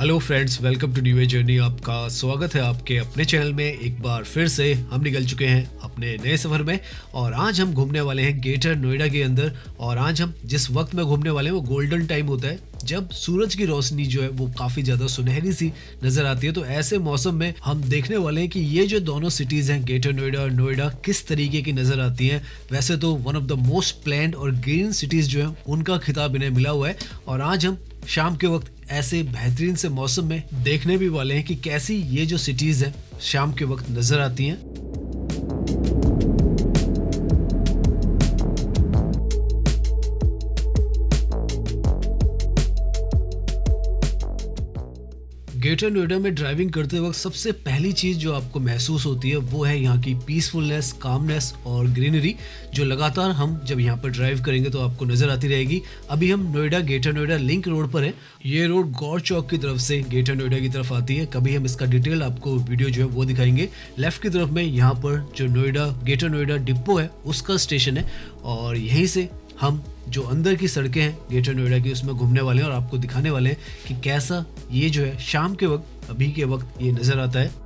Hello friends, welcome to new journey. आपका स्वागत है आपके अपने चैनल में। एक बार फिर से हम निकल चुके हैं अपने नए सफ़र में और आज हम घूमने वाले हैं ग्रेटर नोएडा के अंदर। और आज हम जिस वक्त में घूमने वाले हैं वो गोल्डन टाइम होता है, जब सूरज की रोशनी जो है वो काफ़ी ज़्यादा सुनहरी सी नज़र आती है। तो ऐसे मौसम में हम देखने वाले हैं कि ये जो दोनों सिटीज़ हैं, ग्रेटर नोएडा और नोएडा, किस तरीके की नज़र आती हैं। वैसे तो one of the most planned और ग्रीन सिटीज़ जो हैं उनका खिताब इन्हें मिला हुआ है। और आज हम शाम के वक्त ऐसे बेहतरीन से मौसम में देखने भी वाले हैं कि कैसी ये जो सिटीज़ हैं शाम के वक्त नज़र आती हैं। ग्रेटर नोएडा में ड्राइविंग करते वक्त सबसे पहली चीज़ जो आपको महसूस होती है वो है यहाँ की पीसफुलनेस, कामनेस और ग्रीनरी, जो लगातार हम जब यहाँ पर ड्राइव करेंगे तो आपको नज़र आती रहेगी। अभी हम Noida greater Noida link road पर है। ये रोड गौर चौक की तरफ से ग्रेटर नोएडा की तरफ आती है। कभी हम इसका डिटेल आपको वीडियो जो है वो दिखाएंगे। लेफ्ट की तरफ में यहाँ पर जो नोएडा ग्रेटर नोएडा डिपो है उसका स्टेशन है और यहीं से हम जो अंदर की सड़कें हैं ग्रेटर नोएडा की उसमें घूमने वाले हैं और आपको दिखाने वाले हैं कि कैसा ये जो है शाम के वक्त, अभी के वक्त ये नज़र आता है।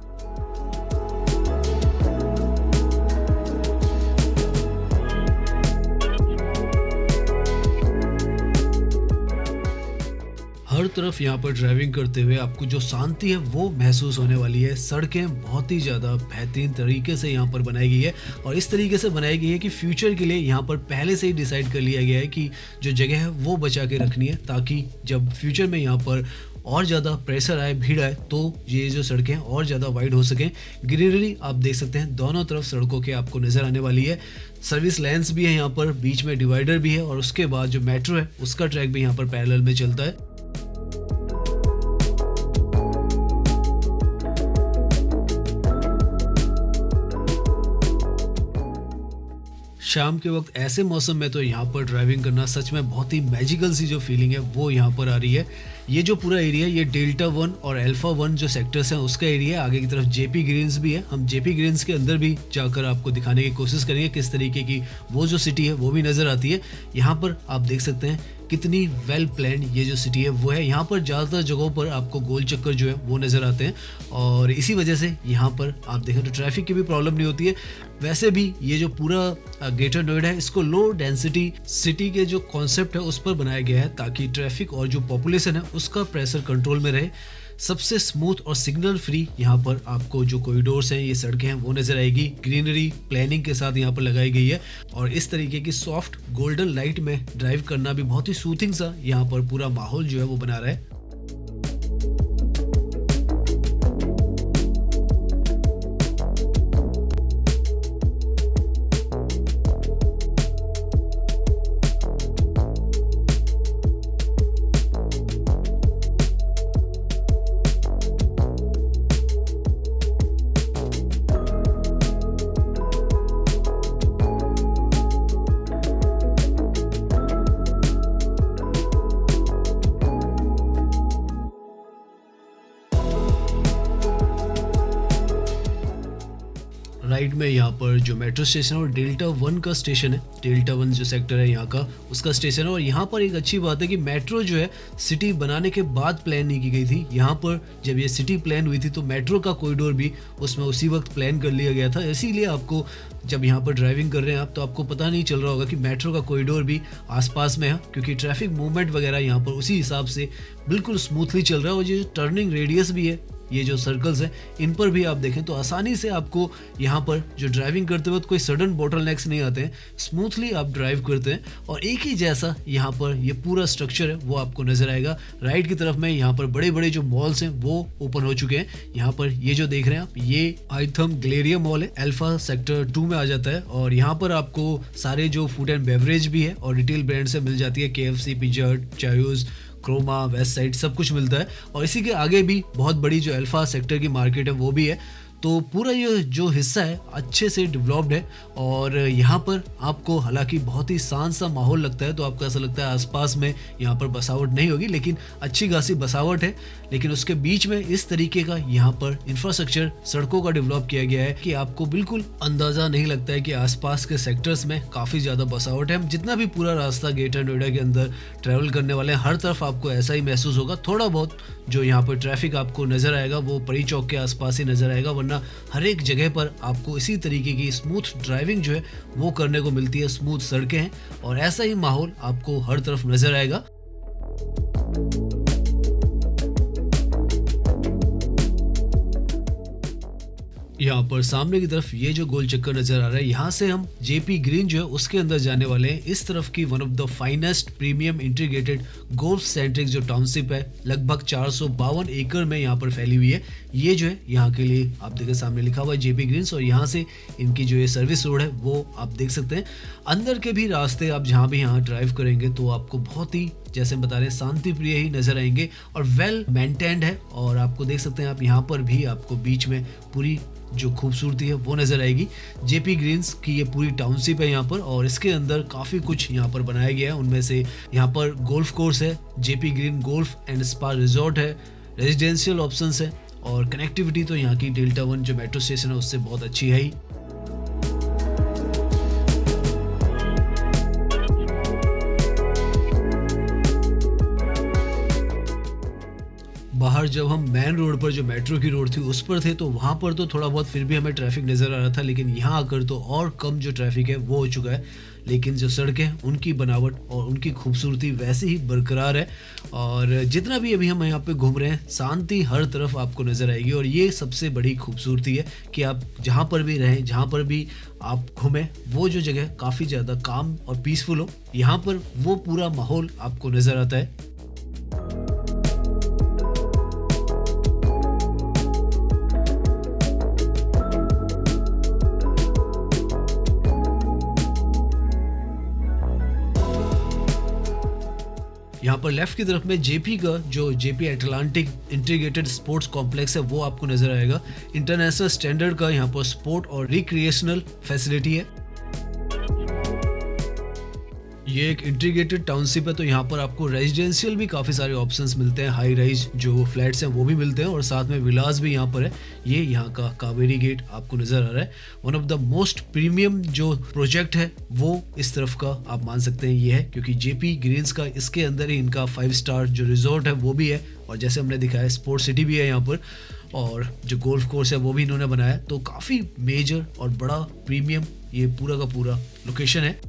हर तरफ यहाँ पर ड्राइविंग करते हुए आपको जो शांति है वो महसूस होने वाली है। सड़कें बहुत ही ज़्यादा बेहतरीन तरीके से यहाँ पर बनाई गई है और इस तरीके से बनाई गई है कि फ्यूचर के लिए यहाँ पर पहले से ही डिसाइड कर लिया गया है कि जो जगह है वो बचा के रखनी है, ताकि जब फ्यूचर में यहाँ पर और ज़्यादा प्रेशर आए, भीड़ आए, तो ये जो सड़कें और ज़्यादा वाइड हो सकें। ग्रीनरी आप देख सकते हैं दोनों तरफ सड़कों के आपको नज़र आने वाली है। सर्विस लाइन्स भी है यहाँ पर, बीच में डिवाइडर भी है और उसके बाद जो मेट्रो है उसका ट्रैक भी यहाँ पर पैरेलल में चलता है। शाम के वक्त ऐसे मौसम में तो यहाँ पर ड्राइविंग करना सच में बहुत ही मैजिकल सी जो फीलिंग है वो यहाँ पर आ रही है। ये जो पूरा एरिया ये डेल्टा 1 और अल्फा 1 जो सेक्टर्स हैं उसका एरिया है। आगे की तरफ जेपी ग्रीन्स भी है। हम जेपी ग्रीन्स के अंदर भी जाकर आपको दिखाने की कोशिश करेंगे किस तरीके की वो जो सिटी है वो भी नज़र आती है। यहाँ पर आप देख सकते हैं कितनी वेल प्लान्ड ये जो सिटी है वो है। यहाँ पर ज़्यादातर जगहों पर आपको गोल चक्कर जो है वो नज़र आते हैं और इसी वजह से यहाँ पर आप देखें तो ट्रैफिक की भी प्रॉब्लम नहीं होती है। वैसे भी ये जो पूरा ग्रेटर नोएडा है इसको लो डेंसिटी सिटी के जो कॉन्सेप्ट है उस पर बनाया गया है, ताकि ट्रैफिक और जो पॉपुलेशन है उसका प्रेशर कंट्रोल में रहे। सबसे स्मूथ और सिग्नल फ्री यहाँ पर आपको जो कॉरिडोर्स हैं, ये सड़कें हैं वो नज़र आएगी। ग्रीनरी प्लानिंग के साथ यहाँ पर लगाई गई है और इस तरीके की सॉफ्ट गोल्डन लाइट में ड्राइव करना भी बहुत ही सूथिंग सा यहाँ पर पूरा माहौल जो है वो बना रहा है। राइट में यहाँ पर जो मेट्रो स्टेशन है और डेल्टा 1 का स्टेशन है, डेल्टा 1 जो सेक्टर है यहाँ का उसका स्टेशन है। और यहाँ पर एक अच्छी बात है कि मेट्रो जो है सिटी बनाने के बाद प्लान नहीं की गई थी। यहाँ पर जब ये सिटी प्लान हुई थी तो मेट्रो का कॉरिडोर भी उसमें उसी वक्त प्लान कर लिया गया था। इसीलिए आपको जब यहाँ पर ड्राइविंग कर रहे हैं आप तो आपको पता नहीं चल रहा होगा कि मेट्रो का कॉरिडोर भी आसपास में है, क्योंकि ट्रैफिक मूवमेंट वगैरह यहाँ पर उसी हिसाब से बिल्कुल स्मूथली चल रहा है। और ये टर्निंग रेडियस भी है, ये जो सर्कल्स हैं इन पर भी आप देखें तो आसानी से आपको यहाँ पर जो ड्राइविंग करते वक्त कोई सडन बोटलनेक्स नहीं आते हैं। स्मूथली आप ड्राइव करते हैं और एक ही जैसा यहाँ पर ये पूरा स्ट्रक्चर है वो आपको नज़र आएगा। राइट की तरफ में यहाँ पर बड़े बड़े जो मॉल्स हैं वो ओपन हो चुके हैं। यहाँ पर ये जो देख रहे हैं आप, ये आइथम ग्लेरिया मॉल है, अल्फा सेक्टर 2 में आ जाता है। और यहाँ पर आपको सारे जो फूड एंड बेवरेज भी है और रिटेल ब्रांड से मिल जाती है। KFC, पिज़्ज़ा हट, चायोज, क्रोमा, वेस्ट साइड सब कुछ मिलता है। और इसी के आगे भी बहुत बड़ी जो अल्फा सेक्टर की मार्केट है वो भी है। तो पूरा ये जो हिस्सा है अच्छे से डेवलप्ड है और यहाँ पर आपको हालाँकि बहुत ही शांत सा माहौल लगता है, तो आपको ऐसा लगता है आस-पास में यहाँ पर बसावट नहीं होगी, लेकिन अच्छी खासी बसावट है। लेकिन उसके बीच में इस तरीके का यहाँ पर इंफ्रास्ट्रक्चर सड़कों का डेवलप किया गया है कि आपको बिल्कुल अंदाज़ा नहीं लगता है कि आसपास के सेक्टर्स में काफ़ी ज़्यादा बसावट है। जितना भी पूरा रास्ता ग्रेटर नोएडा के अंदर ट्रैवल करने वाले हैं, हर तरफ आपको ऐसा ही महसूस होगा। थोड़ा बहुत जो यहाँ पर ट्रैफिक आपको नज़र आएगा वो परी चौक के आसपास ही नज़र आएगा, वरना हर एक जगह पर आपको इसी तरीके की स्मूथ ड्राइविंग जो है वो करने को मिलती है। स्मूथ सड़कें हैं और ऐसा ही माहौल आपको हर तरफ नज़र आएगा। यहाँ पर सामने की तरफ ये जो गोल चक्कर नजर आ रहा है, यहाँ से हम जेपी ग्रीन जो है उसके अंदर जाने वाले हैं। इस तरफ की one of the finest premium integrated golf centric जो टाउनशिप है, लगभग 452 एकड़ में यहाँ पर फैली हुई है। ये जो है यहाँ के लिए आप देखिए सामने लिखा हुआ है जेपी ग्रीन्स, और यहाँ से इनकी जो ये सर्विस रोड है वो आप देख सकते हैं। अंदर के भी रास्ते आप जहाँ भी यहाँ ड्राइव करेंगे तो आपको बहुत ही, जैसे हम बता रहे हैं, शांति प्रिय ही नजर आएंगे और वेल मेंटेन्ड है। और आपको देख सकते हैं आप यहाँ पर भी आपको बीच में पूरी जो खूबसूरती है वो नज़र आएगी। जेपी ग्रीन्स की ये पूरी टाउनशिप है यहाँ पर, और इसके अंदर काफ़ी कुछ यहाँ पर बनाया गया है। उनमें से यहाँ पर गोल्फ कोर्स है, JP green golf and spa resort है, रेजिडेंशियल ऑप्शंस है, और कनेक्टिविटी तो यहाँ की डेल्टा 1 जो मेट्रो स्टेशन है उससे बहुत अच्छी है ही। बाहर जब हम मेन रोड पर, जो मेट्रो की रोड थी उस पर थे, तो वहाँ पर तो थोड़ा बहुत फिर भी हमें ट्रैफिक नज़र आ रहा था, लेकिन यहाँ आकर तो और कम जो ट्रैफिक है वो हो चुका है। लेकिन जो सड़कें हैं उनकी बनावट और उनकी खूबसूरती वैसे ही बरकरार है, और जितना भी अभी हम यहाँ पे घूम रहे हैं, शांति हर तरफ आपको नज़र आएगी। और ये सबसे बड़ी खूबसूरती है कि आप जहाँ पर भी रहें, जहाँ पर भी आप घूमें, वो जो जगह काफ़ी ज़्यादा काम और पीसफुल हो, यहाँ पर वो पूरा माहौल आपको नज़र आता है। यहाँ पर लेफ्ट की तरफ में जेपी का जो JP Atlantic integrated sports complex है वो आपको नजर आएगा। इंटरनेशनल स्टैंडर्ड का यहाँ पर स्पोर्ट और रिक्रिएशनल फैसिलिटी है। ये एक इंटीग्रेटेड टाउनशिप है, तो यहाँ पर आपको रेजिडेंशियल भी काफ़ी सारे ऑप्शंस मिलते हैं। हाई राइज जो फ्लैट्स हैं वो भी मिलते हैं, और साथ में विलास भी यहाँ पर है। ये यहाँ का कावेरी गेट आपको नज़र आ रहा है। One of the most premium जो प्रोजेक्ट है वो इस तरफ का आप मान सकते हैं ये है, क्योंकि जेपी ग्रीन्स का इसके अंदर ही इनका 5 स्टार जो रिजॉर्ट है वो भी है, और जैसे हमने दिखाया स्पोर्ट्स सिटी भी है यहाँ पर, और जो गोल्फ कोर्स है वो भी इन्होंने बनाया। तो काफ़ी मेजर और बड़ा प्रीमियम ये पूरा का पूरा लोकेशन है।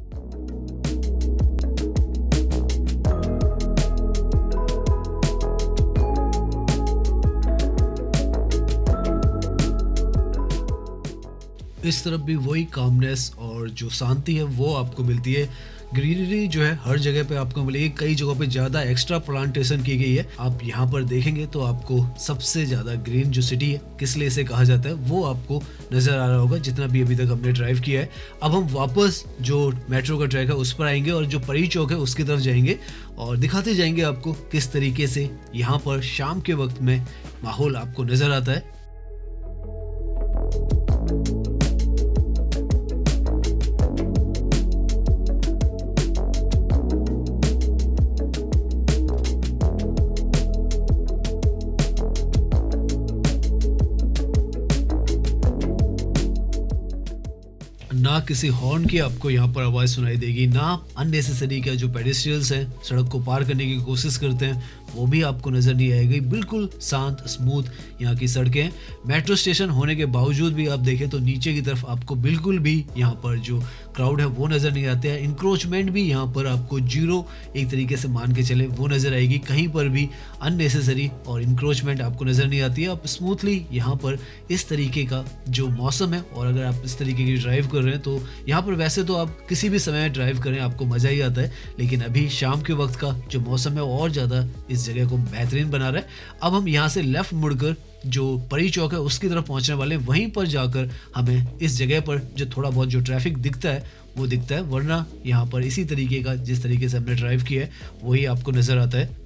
इस तरफ भी वही कामनेस और जो शांति है वो आपको मिलती है। ग्रीनरी जो है हर जगह पे आपको मिलेगी, कई जगहों पे ज़्यादा एक्स्ट्रा प्लांटेशन की गई है। आप यहाँ पर देखेंगे तो आपको सबसे ज़्यादा ग्रीन जो सिटी है, किस लिए इसे कहा जाता है, वो आपको नज़र आ रहा होगा जितना भी अभी तक हमने ड्राइव किया है। अब हम वापस जो मेट्रो का ट्रैक है उस पर आएंगे और जो परी चौक है उसकी तरफ जाएंगे और दिखाते जाएंगे आपको किस तरीके से यहाँ पर शाम के वक्त में माहौल आपको नज़र आता है। ना किसी हॉर्न की आपको यहाँ पर आवाज़ सुनाई देगी, ना अननेसेसरी का जो पेडेस्ट्रियल्स हैं सड़क को पार करने की कोशिश करते हैं वो भी आपको नज़र नहीं आएगी। बिल्कुल शांत स्मूथ यहाँ की सड़कें हैं। मेट्रो स्टेशन होने के बावजूद भी आप देखें तो नीचे की तरफ आपको बिल्कुल भी यहाँ पर जो क्राउड है वो नज़र नहीं आते हैं। इंक्रोचमेंट भी यहाँ पर आपको जीरो एक तरीके से मान के चले वो नज़र आएगी। कहीं पर भी अननेसेसरी और इंक्रोचमेंट आपको नज़र नहीं आती है। आप स्मूथली यहाँ पर इस तरीके का जो मौसम है, और अगर आप इस तरीके की ड्राइव कर रहे हैं तो यहाँ पर वैसे तो आप किसी भी समय ड्राइव करें आपको मज़ा ही आता है, लेकिन अभी शाम के वक्त का जो मौसम है और ज़्यादा इस जगह को बेहतरीन बना रहा है। अब हम यहाँ से लेफ्ट मुड़कर जो परी चौक है उसकी तरफ पहुँचने वाले, वहीं पर जाकर हमें इस जगह पर जो थोड़ा बहुत जो ट्रैफिक दिखता है वो दिखता है, वरना यहाँ पर इसी तरीके का जिस तरीके से हमने ड्राइव किया है वही आपको नज़र आता है।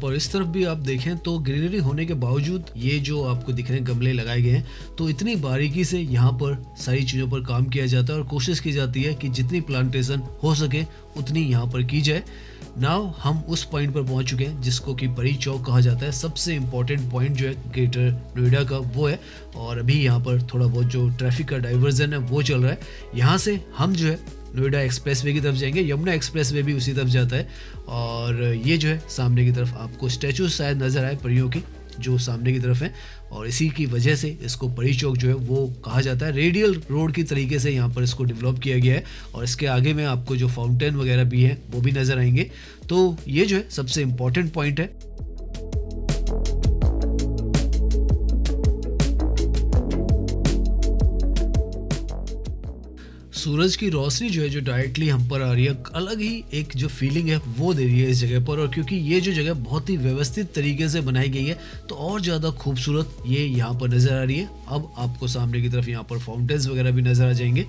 पर इस तरफ भी आप देखें तो ग्रीनरी होने के बावजूद ये जो आपको दिख रहे हैं गमले लगाए गए हैं, तो इतनी बारीकी से यहाँ पर सारी चीज़ों पर काम किया जाता है और कोशिश की जाती है कि जितनी प्लांटेशन हो सके उतनी यहाँ पर की जाए। नाउ हम उस पॉइंट पर पहुंच चुके हैं जिसको कि परी चौक कहा जाता है। सबसे इम्पोर्टेंट पॉइंट जो है ग्रेटर नोएडा का वो है, और अभी यहाँ पर थोड़ा बहुत जो ट्रैफिक का डाइवर्जन है वो चल रहा है। यहाँ से हम जो है नोएडा एक्सप्रेसवे की तरफ जाएंगे, यमुना एक्सप्रेसवे भी उसी तरफ जाता है। और ये जो है सामने की तरफ आपको स्टैचू शायद नज़र आए परियों की, जो सामने की तरफ है, और इसी की वजह से इसको परी चौक जो है वो कहा जाता है। रेडियल रोड की तरीके से यहाँ पर इसको डेवलप किया गया है, और इसके आगे में आपको जो फाउंटेन वगैरह भी है वो भी नज़र आएंगे। तो ये जो है सबसे इम्पॉर्टेंट पॉइंट है। सूरज की रोशनी जो है जो डायरेक्टली हम पर आ रही है, अलग ही एक जो फीलिंग है वो दे रही है इस जगह पर। और क्योंकि ये जो जगह बहुत ही व्यवस्थित तरीके से बनाई गई है तो और ज़्यादा खूबसूरत ये यहाँ पर नज़र आ रही है। अब आपको सामने की तरफ यहाँ पर फाउंटेन्स वगैरह भी नज़र आ जाएंगे।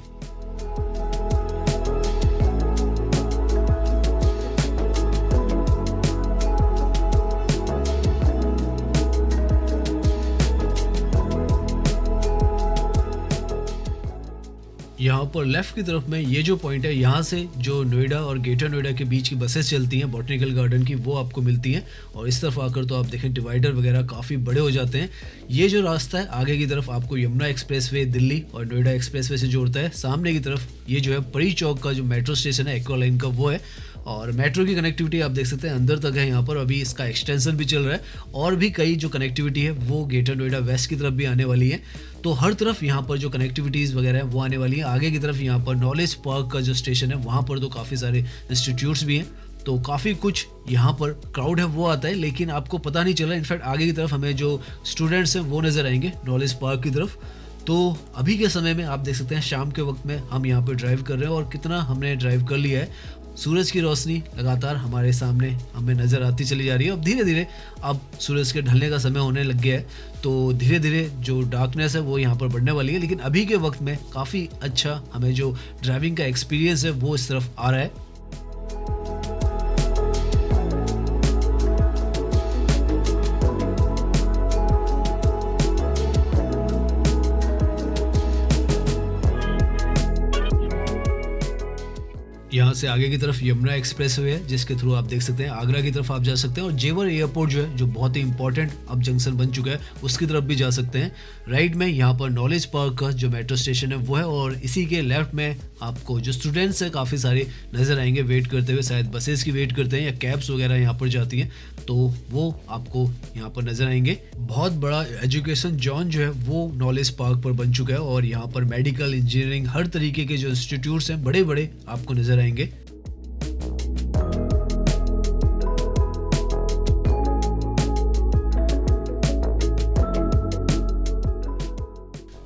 यहाँ पर लेफ्ट की तरफ में ये जो पॉइंट है, यहाँ से जो नोएडा और ग्रेटर नोएडा के बीच की बसेस चलती हैं बॉटनिकल गार्डन की, वो आपको मिलती हैं। और इस तरफ आकर तो आप देखें डिवाइडर वगैरह काफ़ी बड़े हो जाते हैं। ये जो रास्ता है आगे की तरफ आपको यमुना एक्सप्रेसवे दिल्ली और नोएडा एक्सप्रेसवे से जोड़ता है। सामने की तरफ ये जो है परी चौक का जो मेट्रो स्टेशन है एक्वा लाइन का वो है, और मेट्रो की कनेक्टिविटी आप देख सकते हैं अंदर तक है यहाँ पर। अभी इसका एक्सटेंशन भी चल रहा है, और भी कई जो कनेक्टिविटी है वो ग्रेटर नोएडा वेस्ट की तरफ भी आने वाली है। तो हर तरफ यहाँ पर जो कनेक्टिविटीज़ वगैरह है वो आने वाली है। आगे की तरफ यहाँ पर नॉलेज पार्क का जो स्टेशन है वहाँ पर तो काफ़ी सारे इंस्टीट्यूट्स भी हैं, तो काफ़ी कुछ यहाँ पर क्राउड है वो आता है, लेकिन आपको पता नहीं चला। इनफैक्ट आगे की तरफ हमें जो स्टूडेंट्स हैं वो नज़र आएंगे नॉलेज पार्क की तरफ। तो अभी के समय में आप देख सकते हैं शाम के वक्त में हम यहाँ पर ड्राइव कर रहे हैं, और कितना हमने ड्राइव कर लिया है। सूरज की रोशनी लगातार हमारे सामने हमें नज़र आती चली जा रही है। अब धीरे धीरे अब सूरज के ढलने का समय होने लग गया है, तो धीरे धीरे जो डार्कनेस है वो यहाँ पर बढ़ने वाली है। लेकिन अभी के वक्त में काफ़ी अच्छा हमें जो ड्राइविंग का एक्सपीरियंस है वो इस तरफ आ रहा है। यहाँ से आगे की तरफ यमुना एक्सप्रेसवे है जिसके थ्रू आप देख सकते हैं आगरा की तरफ आप जा सकते हैं, और जेवर एयरपोर्ट जो है जो बहुत ही इंपॉर्टेंट अब जंक्शन बन चुका है उसकी तरफ भी जा सकते हैं। राइट में यहाँ पर नॉलेज पार्क का जो मेट्रो स्टेशन है वो है, और इसी के लेफ्ट में आपको जो स्टूडेंट्स हैं काफ़ी सारे नज़र आएंगे वेट करते हुए, शायद बसेस की वेट करते हैं या कैब्स वगैरह यहाँ पर जाती हैं, तो वो आपको यहाँ पर नज़र आएंगे। बहुत बड़ा एजुकेशन जोन जो है वो नॉलेज पार्क पर बन चुका है, और यहाँ पर मेडिकल इंजीनियरिंग हर तरीके के जो इंस्टीट्यूट्स हैं बड़े बड़े आपको नज़र आएंगे।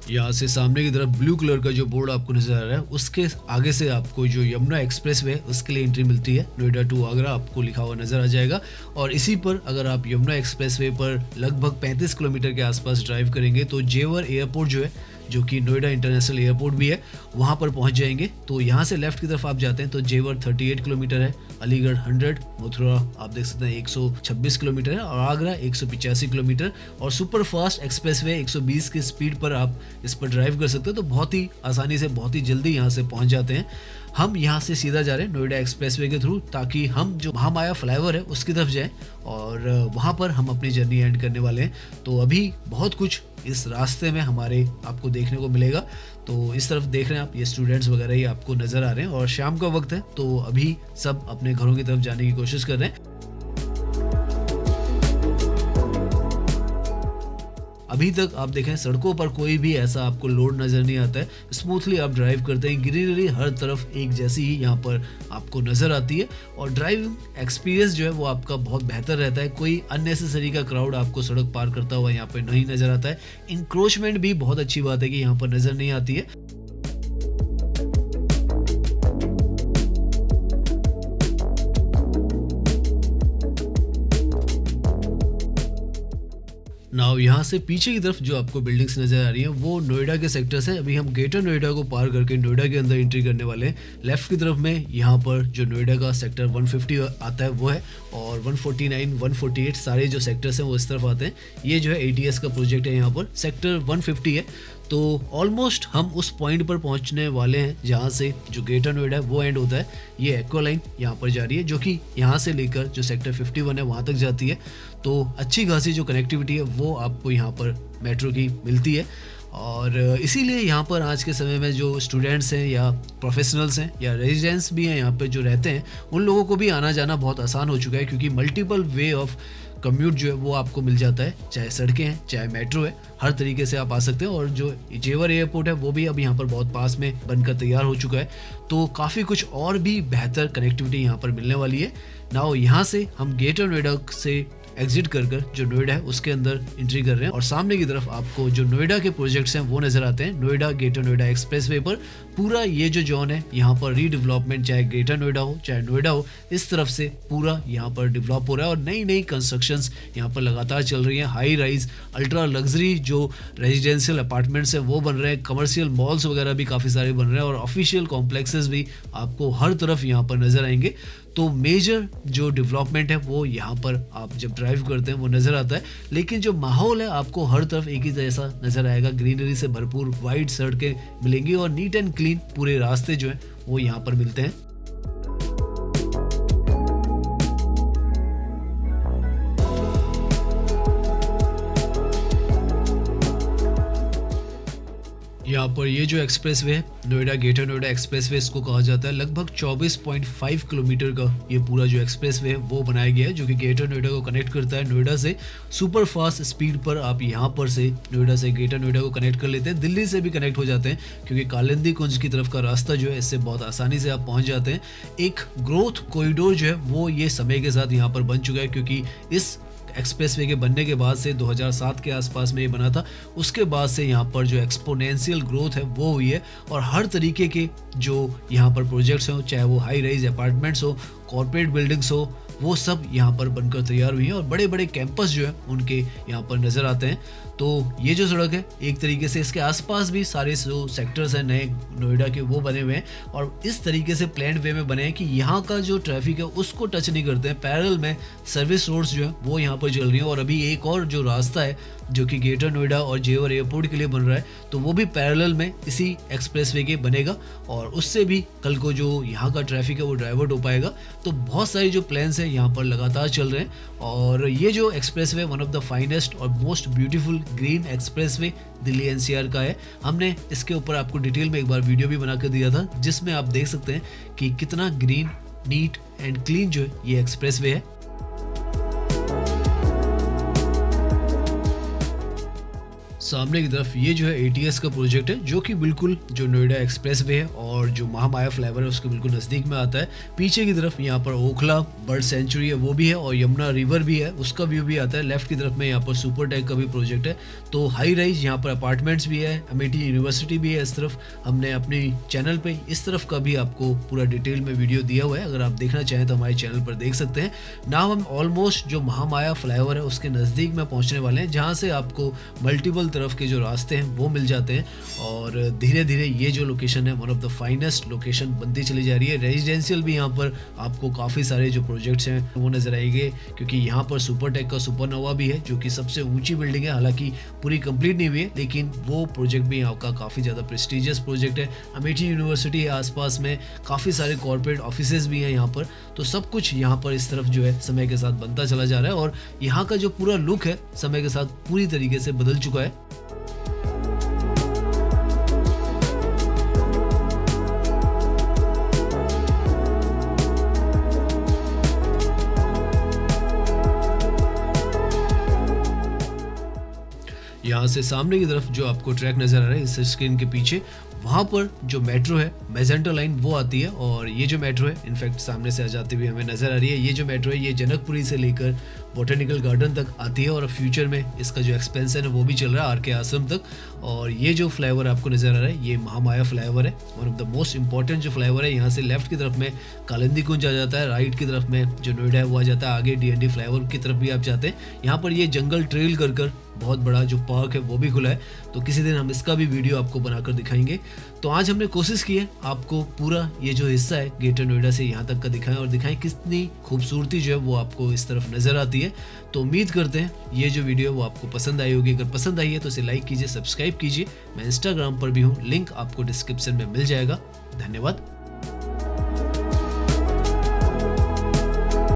यहाँ से सामने की तरफ ब्लू कलर का जो बोर्ड आपको नजर आ रहा है उसके आगे से आपको जो यमुना एक्सप्रेसवे है उसके लिए एंट्री मिलती है। नोएडा टू आगरा आपको लिखा हुआ नजर आ जाएगा, और इसी पर अगर आप यमुना एक्सप्रेसवे पर लगभग 35 किलोमीटर के आसपास ड्राइव करेंगे तो जेवर एयरपोर्ट जो है, जो कि नोएडा इंटरनेशनल एयरपोर्ट भी है, वहाँ पर पहुँच जाएंगे। तो यहाँ से लेफ्ट की तरफ आप जाते हैं तो जेवर 38 किलोमीटर है, अलीगढ़ 100, मथुरा आप देख सकते हैं 126 किलोमीटर है, और आगरा 185 किलोमीटर, और सुपर फास्ट एक्सप्रेसवे 120 की स्पीड पर आप इस पर ड्राइव कर सकते हो। तो बहुत ही आसानी से बहुत ही जल्दी यहाँ से पहुँच जाते हैं। हम यहाँ से सीधा जा रहे हैं नोएडा एक्सप्रेसवे के थ्रू, ताकि हम जो महामाया फ्लाईओवर है उसकी तरफ जाएं, और वहाँ पर हम अपनी जर्नी एंड करने वाले हैं। तो अभी बहुत कुछ इस रास्ते में हमारे आपको देखने को मिलेगा। तो इस तरफ देख रहे हैं आप, ये स्टूडेंट्स वगैरह ही आपको नज़र आ रहे हैं, और शाम का वक्त है तो अभी सब अपने घरों की तरफ जाने की कोशिश कर रहे हैं। अभी तक आप देखें सड़कों पर कोई भी ऐसा आपको लोड नज़र नहीं आता है, स्मूथली आप ड्राइव करते हैं। ग्रीनरी हर तरफ एक जैसी ही यहाँ पर आपको नज़र आती है, और ड्राइविंग एक्सपीरियंस जो है वो आपका बहुत बेहतर रहता है। कोई अननेसेसरी का क्राउड आपको सड़क पार करता हुआ यहाँ पर नहीं नज़र आता है। इंक्रोचमेंट भी बहुत अच्छी बात है कि यहाँ पर नज़र नहीं आती है। नाउ यहाँ से पीछे की तरफ जो आपको बिल्डिंग्स नज़र आ रही हैं वो नोएडा के सेक्टर्स हैं। अभी हम ग्रेटर नोएडा को पार करके नोएडा के अंदर एंट्री करने वाले हैं। लेफ्ट की तरफ में यहाँ पर जो नोएडा का सेक्टर 150 आता है वो है, और 149, 148 सारे जो सेक्टर्स हैं वो इस तरफ आते हैं। ये जो है ATS का प्रोजेक्ट है, यहाँ पर सेक्टर 150 है। तो ऑलमोस्ट हम उस पॉइंट पर पहुंचने वाले हैं जहां से जो ग्रेटर नोएडा है वो एंड होता है। ये एक्वा लाइन यहाँ पर जा रही है जो कि यहाँ से लेकर जो सेक्टर 51 है वहाँ तक जाती है। तो अच्छी खासी जो कनेक्टिविटी है वो आपको यहाँ पर मेट्रो की मिलती है, और इसीलिए यहाँ पर आज के समय में जो स्टूडेंट्स हैं या प्रोफेशनल्स हैं या रेजिडेंट्स भी हैं यहाँ पे जो रहते हैं, उन लोगों को भी आना जाना बहुत आसान हो चुका है, क्योंकि मल्टीपल वे ऑफ कम्यूट जो है वो आपको मिल जाता है। चाहे सड़कें हैं, चाहे मेट्रो है, हर तरीके से आप आ सकते हैं। और जो जेवर एयरपोर्ट है वो भी अब यहाँ पर बहुत पास में बनकर तैयार हो चुका है। तो काफ़ी कुछ और भी बेहतर कनेक्टिविटी यहाँ पर मिलने वाली है। नाउ यहाँ से हम ग्रेटर नोएडा से एग्जिट कर जो नोएडा है उसके अंदर एंट्री कर रहे हैं, और सामने की तरफ आपको जो नोएडा के प्रोजेक्ट्स हैं वो नज़र आते हैं। नोएडा ग्रेटर नोएडा एक्सप्रेसवे पर पूरा ये जो जोन है यहाँ पर रीडेवलपमेंट, चाहे ग्रेटर नोएडा हो चाहे नोएडा हो, इस तरफ से पूरा यहाँ पर डेवलप हो रहा है, और नई नई कंस्ट्रक्शंस यहाँ पर लगातार चल रही हैं। हाई राइज अल्ट्रा लग्जरी जो रेजिडेंशियल अपार्टमेंट्स हैं वो बन रहे हैं, कमर्शियल मॉल्स वगैरह भी काफ़ी सारे बन रहे हैं, और ऑफिशियल कॉम्प्लेक्सेस भी आपको हर तरफ यहाँ पर नज़र आएंगे। तो मेजर जो डेवलपमेंट है वो यहाँ पर आप जब ड्राइव करते हैं वो नज़र आता है, लेकिन जो माहौल है आपको हर तरफ एक ही जैसा नज़र आएगा। ग्रीनरी से भरपूर वाइड सड़कें मिलेंगी, और नीट एंड क्लीन पूरे रास्ते जो हैं वो यहाँ पर मिलते हैं। यहाँ पर ये जो एक्सप्रेसवे है नोएडा ग्रेटर नोएडा एक्सप्रेसवे इसको कहा जाता है। लगभग 24.5 किलोमीटर का ये पूरा जो एक्सप्रेसवे है वो बनाया गया है, जो कि ग्रेटर नोएडा को कनेक्ट करता है नोएडा से। सुपर फास्ट स्पीड पर आप यहाँ पर से नोएडा से ग्रेटर नोएडा को कनेक्ट कर लेते हैं। दिल्ली से भी कनेक्ट हो जाते हैं, क्योंकि कालिंदी कुंज की तरफ का रास्ता जो है इससे बहुत आसानी से आप पहुँच जाते हैं। एक ग्रोथ कॉरिडोर जो है वो ये समय के साथ यहाँ पर बन चुका है, क्योंकि इस एक्सप्रेसवे के बनने के बाद से 2007 के आसपास में ये बना था, उसके बाद से यहाँ पर जो एक्सपोनेंशियल ग्रोथ है वो हुई है, और हर तरीके के जो यहाँ पर प्रोजेक्ट्स हों, चाहे वो हाई राइज अपार्टमेंट्स हो, कॉर्पोरेट बिल्डिंग्स हो, वो सब यहाँ पर बनकर तैयार हुई हैं, और बड़े बड़े कैंपस जो है उनके यहाँ पर नज़र आते हैं। तो ये जो सड़क है एक तरीके से इसके आसपास भी सारे जो सेक्टर्स हैं नए नोएडा के वो बने हुए हैं, और इस तरीके से प्लान्ड वे में बने हैं कि यहाँ का जो ट्रैफिक है उसको टच नहीं करते हैं। पैरेलल में सर्विस रोड्स जो है वो यहाँ पर चल रही हैं, और अभी एक और जो रास्ता है जो कि ग्रेटर नोएडा और जेवर एयरपोर्ट के लिए बन रहा है, तो वो भी पैरेलल में इसी एक्सप्रेसवे के बनेगा, और उससे भी कल को जो यहाँ का ट्रैफिक है वो डाइवर्ट हो पाएगा। तो बहुत सारी जो प्लान्स हैं यहाँ पर लगातार चल रहे हैं, और ये जो expressway one of the finest और most beautiful green expressway Delhi NCR का है। हमने इसके ऊपर आपको डिटेल में एक बार वीडियो भी बना कर दिया था, जिसमें आप देख सकते हैं कि कितना ग्रीन, नीट एंड क्लीन जो है ये एक्सप्रेसवे है। सामने की तरफ ये जो है ATS का प्रोजेक्ट है, जो कि बिल्कुल जो नोएडा एक्सप्रेसवे है और जो महामाया फ्लाईओवर है उसके बिल्कुल नज़दीक में आता है। पीछे की तरफ यहाँ पर ओखला बर्ड सेंचुरी है वो भी है, और यमुना रिवर भी है, उसका व्यू भी आता है। लेफ्ट की तरफ में यहाँ पर सुपर टेक का भी प्रोजेक्ट है। तो हाई राइज यहाँ पर अपार्टमेंट्स भी है, अमेठी यूनिवर्सिटी भी है इस तरफ। हमने अपने चैनल पर इस तरफ का भी आपको पूरा डिटेल में वीडियो दिया हुआ है, अगर आप देखना चाहें तो हमारे चैनल पर देख सकते हैं। नाउ हम ऑलमोस्ट जो महामाया फ्लाईओवर है उसके नज़दीक में पहुँचने वाले हैं, जहाँ से आपको मल्टीपल तरफ के जो रास्ते हैं वो मिल जाते हैं, और धीरे धीरे ये जो लोकेशन है one of the finest location बनती चली जा रही है। रेजिडेंशियल भी यहाँ पर आपको काफ़ी सारे जो प्रोजेक्ट्स हैं वो नज़र आएंगे, क्योंकि यहाँ पर सुपर टेक का सुपरनोवा भी है, जो कि सबसे ऊंची बिल्डिंग है, हालांकि पूरी कंप्लीट नहीं हुई है, लेकिन वो प्रोजेक्ट भी यहाँ का काफ़ी ज़्यादा प्रेस्टिजियस प्रोजेक्ट है। अमेठी यूनिवर्सिटी है आसपास में, काफ़ी सारे कॉर्पोरेट ऑफिसेज भी हैं यहाँ पर। तो सब कुछ यहाँ पर इस तरफ जो है समय के साथ बनता चला जा रहा है, और यहाँ का जो पूरा लुक है समय के साथ पूरी तरीके से बदल चुका है। यहाँ से सामने की तरफ जो आपको ट्रैक नज़र आ रहा है इस स्क्रीन के पीछे, वहाँ पर जो मेट्रो है मैजेंटा लाइन वो आती है, और ये जो मेट्रो है इनफैक्ट सामने से आ जाती हुई हमें नज़र आ रही है। ये जो मेट्रो है ये जनकपुरी से लेकर बॉटेनिकल गार्डन तक आती है, और फ्यूचर में इसका जो एक्सपेंशन है वो भी चल रहा है RK आश्रम तक। और ये जो फ्लाईओवर आपको नज़र आ रहा है ये महामाया फ्लाईओवर है, one of the most important जो फ्लाईओवर है। यहाँ से लेफ्ट की तरफ में कालिंदी कुंज आ जाता है, राइट की तरफ में जो नोएडा है वो आ जाता है, आगे DND फ्लाईओवर की तरफ भी आप जाते हैं। यहाँ पर ये जंगल ट्रेल कर बहुत बड़ा जो पार्क है वो भी खुला है, तो किसी दिन हम इसका भी वीडियो आपको बनाकर दिखाएंगे। तो आज हमने कोशिश की है आपको पूरा ये जो हिस्सा है ग्रेटर नोएडा से यहाँ तक का दिखाएं और दिखाएं कितनी खूबसूरती जो है वो आपको इस तरफ नज़र आती है। तो उम्मीद करते हैं ये जो वीडियो वो आपको पसंद आई होगी। अगर पसंद आई है तो इसे लाइक कीजिए, सब्सक्राइब कीजिए। मैं इंस्टाग्राम पर भी हूँ, लिंक आपको डिस्क्रिप्शन में मिल जाएगा। धन्यवाद।